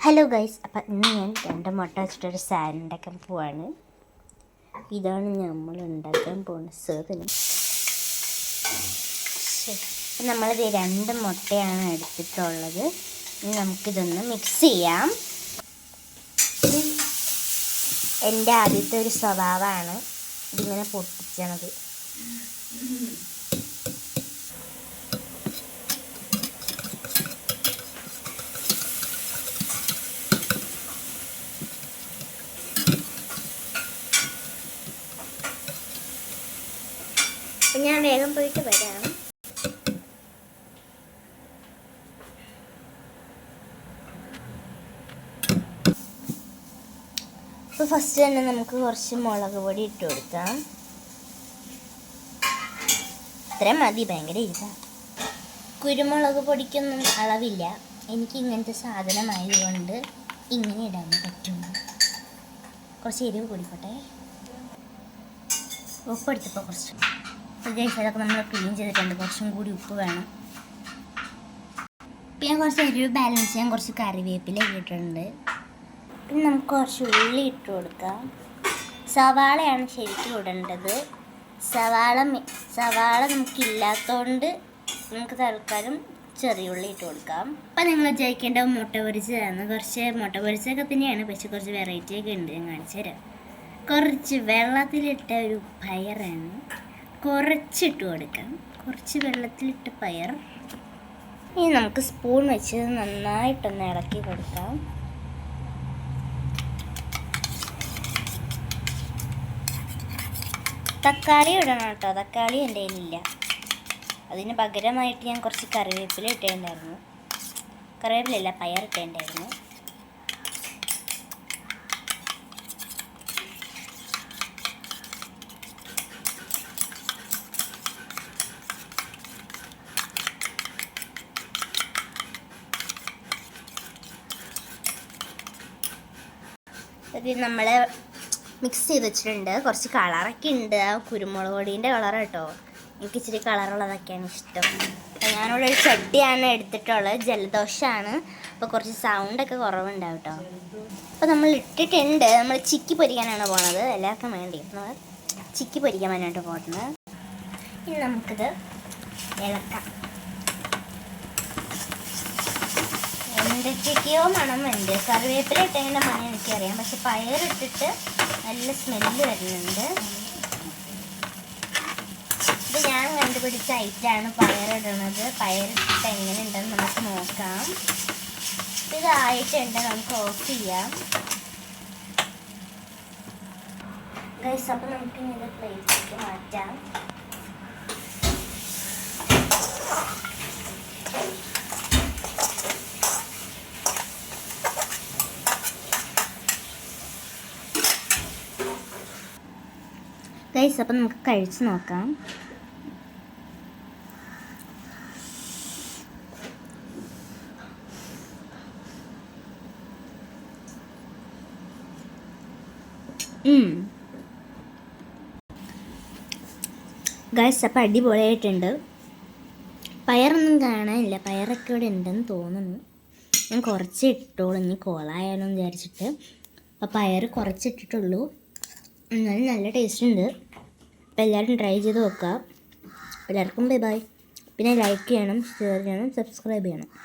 Hello guys, അപ്പം ഇന്ന് ഞാൻ 2 മുട്ട വെച്ചിട്ടൊരു സാലഡ് ഉണ്ടാക്കാൻ പോവാണ്. ഇതാണ് നമ്മൾ ഉണ്ടാക്കാൻ പോകുന്ന സാധനം. നമ്മളിത് 2 മുട്ടയാണ് എടുത്തിട്ടുള്ളത്. ഇനി നമുക്കിതൊന്ന് മിക്സ് ചെയ്യാം. എൻ്റെ ആദ്യത്തെ ഒരു സ്വഭാവമാണ് ഇതിങ്ങനെ പൊട്ടിച്ചണത്. ഞാൻ വേഗം പോയിട്ട് വരാം. അപ്പോൾ ഫസ്റ്റ് തന്നെ നമുക്ക് കുറച്ച് മുളക് പൊടി ഇട്ട് കൊടുക്കാം. ഇത്രയും മതി, ഭയങ്കര ഇല്ല. കുരുമുളക് പൊടിക്കൊന്നും അളവില്ല. എനിക്ക് ഇങ്ങനത്തെ സാധനമായതുകൊണ്ട് ഇങ്ങനെ ഇടാൻ പറ്റുള്ളൂ. കുറച്ച് എരിവ് കൂടിക്കോട്ടെ. ഉപ്പ് എടുത്തപ്പോൾ കുറച്ച് അതൊക്കെ നമ്മൾ ക്ലീൻ ചെയ്തിട്ടുണ്ട്. കുറച്ചും കൂടി ഉപ്പ് വേണം. പിന്നെ കുറച്ച് എരിവ് ബാലൻസ് ചെയ്യാൻ കുറച്ച് കറിവേപ്പില ഇട്ടിട്ടുണ്ട്. പിന്നെ നമുക്ക് കുറച്ച് ഉള്ളി ഇട്ട് കൊടുക്കാം. സവാളയാണ് ശരിക്കും ഇടേണ്ടത്. സവാള നമുക്കില്ലാത്തതുകൊണ്ട് നമുക്ക് തൽക്കാലം ചെറിയ ഉള്ളി ഇട്ട് കൊടുക്കാം. അപ്പം നിങ്ങൾ വിചാരിക്കേണ്ട മുട്ട പൊരിച്ചതാണ്. കുറച്ച് മുട്ട പൊരിച്ചൊക്കെ തന്നെയാണ്, പക്ഷെ കുറച്ച് വെറൈറ്റി ഒക്കെ ഉണ്ട്. ഞാൻ കാണിച്ചു തരാം. കുറച്ച് വെള്ളത്തിലിട്ട ഒരു പയറാണ്. കുറച്ചിട്ട് കൊടുക്കാം. കുറച്ച് വെള്ളത്തിലിട്ട് പയർ. ഇനി നമുക്ക് സ്പൂൺ വെച്ച് നന്നായിട്ടൊന്ന് ഇളക്കി കൊടുക്കാം. തക്കാളി ഇടണം കേട്ടോ. തക്കാളി എൻ്റെ കയ്യിലില്ല. അതിന് പകരമായിട്ട് ഞാൻ കുറച്ച് കറിവേപ്പില ഇട്ടേണ്ടായിരുന്നു. കറിവേപ്പിലല്ല, പയർ ഇട്ടേണ്ടായിരുന്നു. ഇത് നമ്മൾ മിക്സ് ചെയ്ത് വെച്ചിട്ടുണ്ട്. കുറച്ച് കളറൊക്കെ ഉണ്ട്. കുരുമുളക് പൊടീൻ്റെ കളർ കേട്ടോ. എനിക്ക് ഇച്ചിരി കളറുള്ളതൊക്കെയാണ് ഇഷ്ടം. അപ്പോൾ ഞാനിവിടെ ഒരു ചട്ടിയാണ് എടുത്തിട്ടുള്ളത്. ജലദോഷമാണ്, അപ്പോൾ കുറച്ച് സൗണ്ടൊക്കെ കുറവുണ്ടാവും കേട്ടോ. അപ്പോൾ നമ്മൾ ഇട്ടിട്ടുണ്ട്. നമ്മൾ ചിക്കി പൊരിക്കാനാണ് പോണത്. എല്ലാവർക്കും വേണ്ടി നമ്മൾ ചിക്കി പൊരിക്കാൻ വേണ്ടിയിട്ട് പോകുന്നത്. ഇനി നമുക്കിത് ഇളക്കാം. എന്തൊക്കെയോ മണം ഉണ്ട്. കറിവേപ്പില ഇട്ടതിൻ്റെ മണം എനിക്കറിയാം, പക്ഷെ പയറിട്ടിട്ട് നല്ല സ്മെല്ല് വരുന്നുണ്ട്. ഇത് ഞാൻ കണ്ടുപിടിച്ച ഐറ്റാണ് പയറിടുന്നത്. പയറിട്ടിട്ട് എങ്ങനെ ഉണ്ടെന്ന് നമുക്ക് നോക്കാം. ഇതായിട്ടുണ്ട്, നമുക്ക് ഓഫ് ചെയ്യാം. ഗൈസ്, അപ്പം നമുക്ക് ഇത് പ്ലേറ്റിലേക്ക് മാറ്റാം. ഗൈസ്, അപ്പം നമുക്ക് കഴിച്ച് നോക്കാം. ഗൈസ്, അപ്പം അടിപൊളിയായിട്ടുണ്ട്. പയറൊന്നും കാണാനില്ല. പയറൊക്കെ ഇവിടെ ഉണ്ടെന്ന് തോന്നുന്നു. ഞാൻ കുറച്ച് ഇട്ടോളൂ, ഇനി കോളായാലോ എന്ന് വിചാരിച്ചിട്ട്. അപ്പോൾ പയർ കുറച്ചിട്ടിട്ടുള്ളൂ. എന്നാലും നല്ല ടേസ്റ്റ് ഉണ്ട്. അപ്പോൾ എല്ലാവരും ട്രൈ ചെയ്ത് നോക്കാം. എല്ലാവർക്കും ബൈ ബൈ. പിന്നെ ലൈക്ക് ചെയ്യണം, ഷെയർ ചെയ്യണം, സബ്സ്ക്രൈബ് ചെയ്യണം.